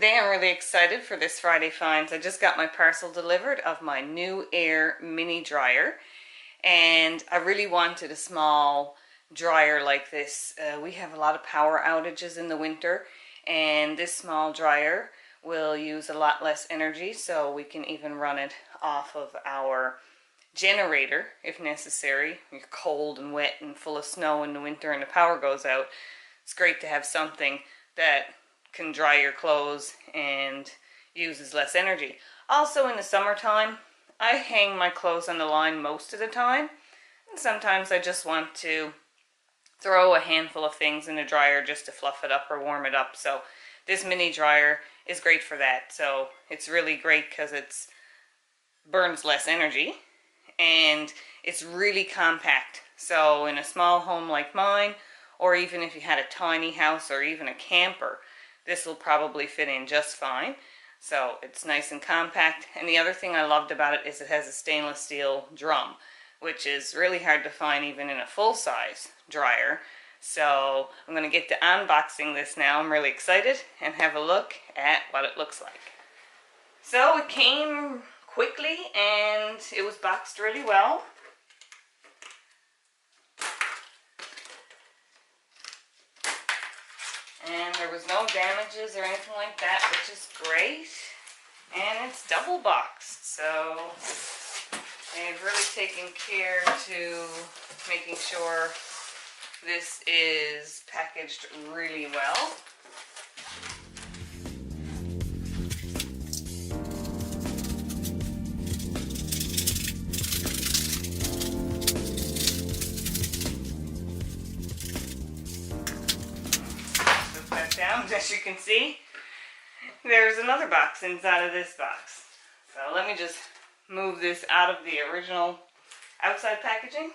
Today I'm really excited for this Friday finds. I just got my parcel delivered of my NewAir MiniDryer, and I really wanted a small dryer like this. We have a lot of power outages in the winter, and this small dryer will use a lot less energy, so we can even run it off of our generator if necessary. You're cold and wet and full of snow in the winter and the power goes out. It's great to have something that can dry your clothes and uses less energy. Also in the summertime, I hang my clothes on the line most of the time, and sometimes I just want to throw a handful of things in the dryer just to fluff it up or warm it up. So this mini dryer is great for that. So it's really great because it's burns less energy and it's really compact. So in a small home like mine, or even if you had a tiny house or even a camper, this will probably fit in just fine. So it's nice and compact. And the other thing I loved about it is it has a stainless steel drum, which is really hard to find even in a full-size dryer. So I'm going to get to unboxing this now. I'm really excited and have a look at what it looks like. So it came quickly and it was boxed really well. And there was no damages or anything like that, which is great. And it's double boxed, so they've really taken care to making sure this is packaged really well. Down, as you can see, there's another box inside of this box. So let me just move this out of the original outside packaging,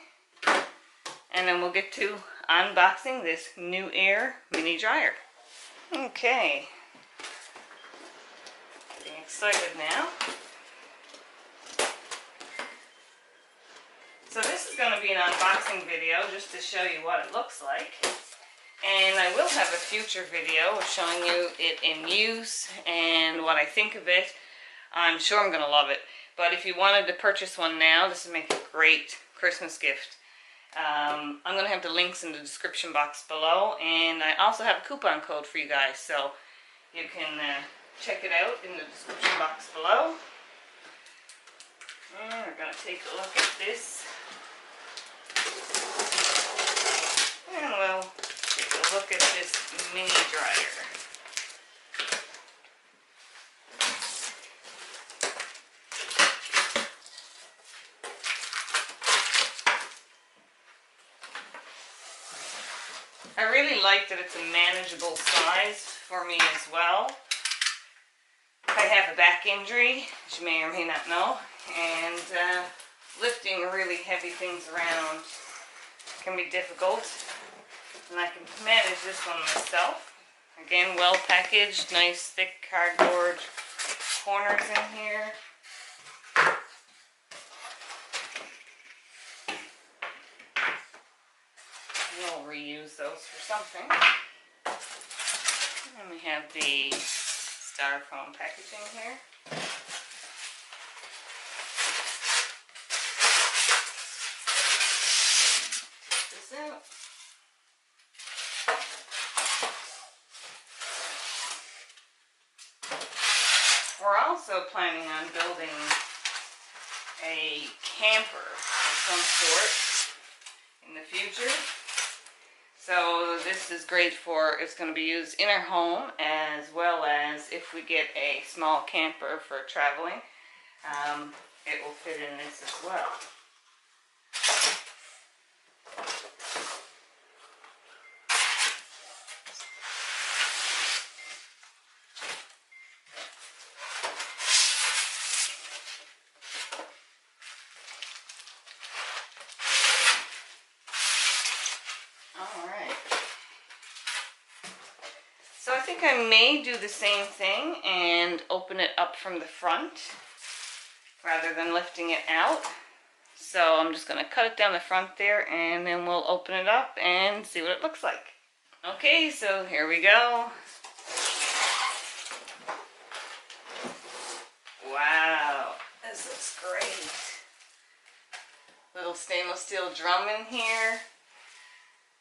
and then we'll get to unboxing this NewAir mini dryer. Okay, getting excited now. So this is going to be an unboxing video just to show you what it looks like. And I will have a future video of showing you it in use and what I think of it. I'm sure I'm going to love it. But if you wanted to purchase one now, this would make a great Christmas gift. I'm going to have the links in the description box below. And I also have a coupon code for you guys. So you can check it out in the description box below. And we're going to take a look at this. And we'll take a look at this mini dryer. I really like that it's a manageable size for me as well. I have a back injury, which you may or may not know, and lifting really heavy things around can be difficult. And I can manage this one myself. Again, well packaged, nice thick cardboard corners in here. We'll reuse those for something. And then we have the styrofoam packaging here. Take this out. We're also planning on building a camper of some sort in the future. So this is great for, it's going to be used in our home as well as if we get a small camper for traveling. It will fit in this as well. So I think I may do the same thing and open it up from the front rather than lifting it out. So I'm just going to cut it down the front there and then we'll open it up and see what it looks like. Okay, so here we go. Wow, this looks great. Little stainless steel drum in here.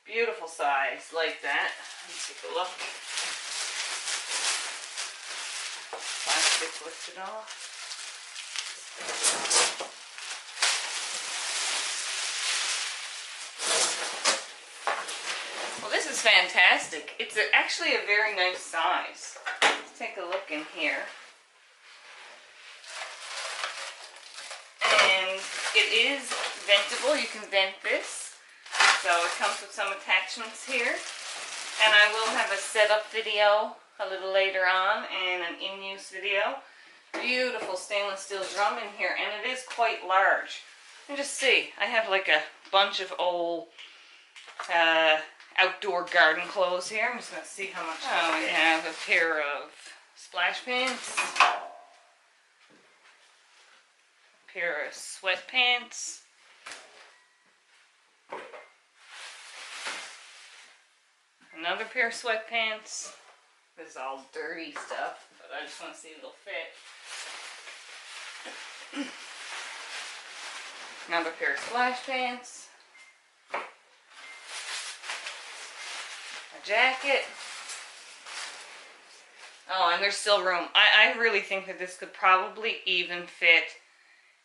Beautiful size, like that. Let's take a look. Plastic lifted off. Well, this is fantastic. It's actually a very nice size. Let's take a look in here. And it is ventable. You can vent this. So it comes with some attachments here. And I will have a setup video a little later on and an in-use video. Beautiful stainless steel drum in here, and it is quite large. You just see, I have like a bunch of old outdoor garden clothes here. I'm just going to see how much. Oh, we have a pair of splash pants, a pair of sweatpants, another pair of sweatpants. This is all dirty stuff, but I just want to see if it'll fit. Another pair of splash pants. A jacket. Oh, and there's still room. I really think that this could probably even fit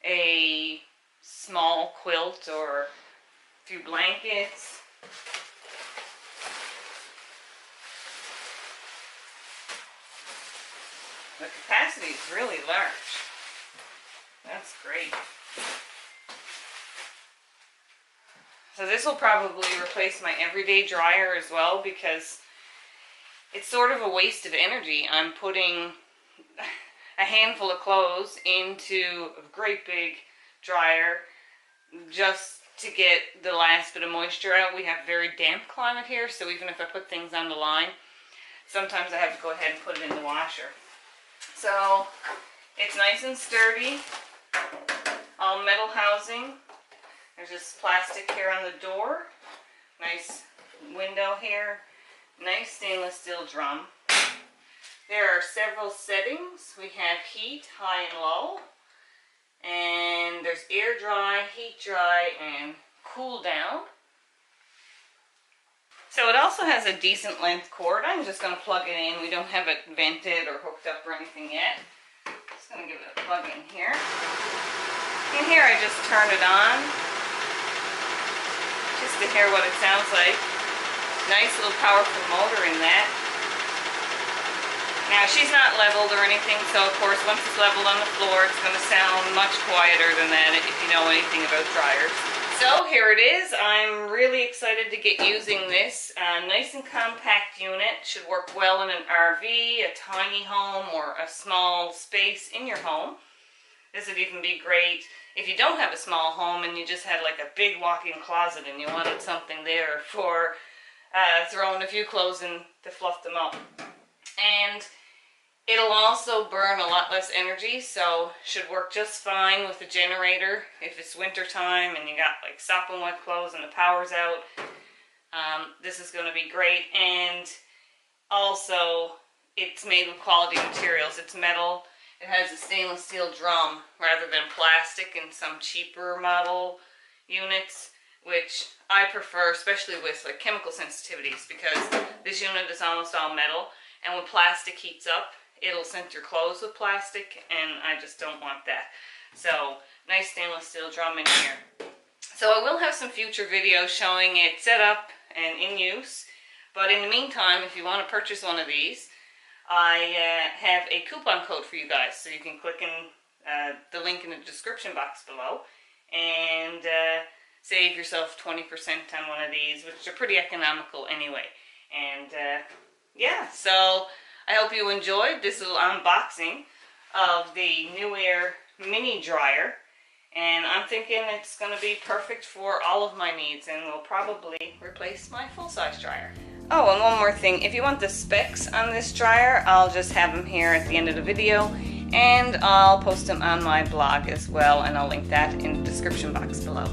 a small quilt or a few blankets. The capacity is really large. That's great. So this will probably replace my everyday dryer as well, because it's sort of a waste of energy. I'm putting a handful of clothes into a great big dryer just to get the last bit of moisture out. We have very damp climate here, so even if I put things on the line, sometimes I have to go ahead and put it in the washer. So it's nice and sturdy, all metal housing. There's just plastic here on the door, nice window here, nice stainless steel drum. There are several settings. We have heat, high and low, and there's air dry, heat dry, and cool down. So it also has a decent length cord. I'm just going to plug it in. We don't have it vented or hooked up or anything yet. Just going to give it a plug in here. In here I just turn it on, just to hear what it sounds like. Nice little powerful motor in that. Now she's not leveled or anything, so of course once it's leveled on the floor it's going to sound much quieter than that if you know anything about dryers. So here it is. I'm really excited to get using this. Nice and compact unit. Should work well in an RV, a tiny home, or a small space in your home. This would even be great if you don't have a small home and you just had like a big walk-in closet and you wanted something there for throwing a few clothes in to fluff them up. And it'll also burn a lot less energy, so should work just fine with the generator if it's winter time and you got like sopping wet clothes and the power's out. This is going to be great. And also it's made with quality materials. It's metal. It has a stainless steel drum rather than plastic in some cheaper model units, which I prefer, especially with like chemical sensitivities, because this unit is almost all metal, and when plastic heats up, it'll scent your clothes with plastic, and I just don't want that. So, nice stainless steel drum in here. So I will have some future videos showing it set up and in use, but in the meantime, if you want to purchase one of these, I have a coupon code for you guys, so you can click in the link in the description box below and save yourself 20% on one of these, which are pretty economical anyway. And yeah, so I hope you enjoyed this little unboxing of the NewAir MiniDryer, and I'm thinking it's going to be perfect for all of my needs and will probably replace my full-size dryer. Oh, and one more thing, if you want the specs on this dryer, I'll just have them here at the end of the video, and I'll post them on my blog as well, and I'll link that in the description box below.